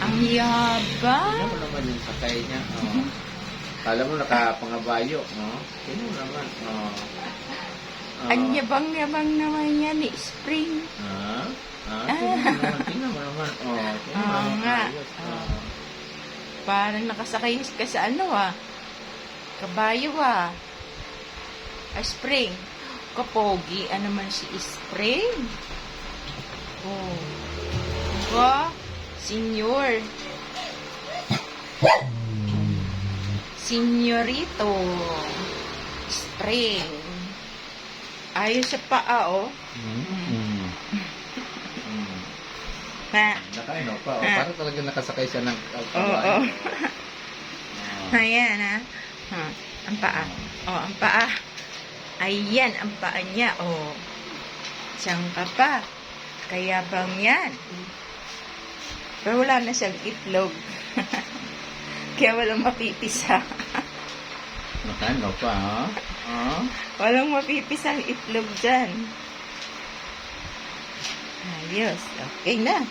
Ang yabang. Tingnan mo naman yung sakay niya. Oh. Kala mo nakapangabayo. No? Tingnan mo naman. Oh. Oh. Ang yabang-yabang naman yan ni Spring. Ha? Tingnan mo naman. Oh, tingnan mo Oo naman. nga. Ayos. Oh. Parang nakasakay ka sa ano kabayo Spring. Kapogi naman si Spring. Oh. Ba? Senior. Senyorito. Spring. Ayos sa paa, Ha? Nakaino pa. Oh. Parang talaga nakasakay siya ng Oo. Ayan, ang paa. Ang paa. Ayan, ang paa niya, Siyang ka pa. Kaya bang yan? Pero wala na siyang itlog. Kaya walang mapipisa. Nakaino pa, ha? Walang mapipisang itlog dyan. Ayos. Okay na.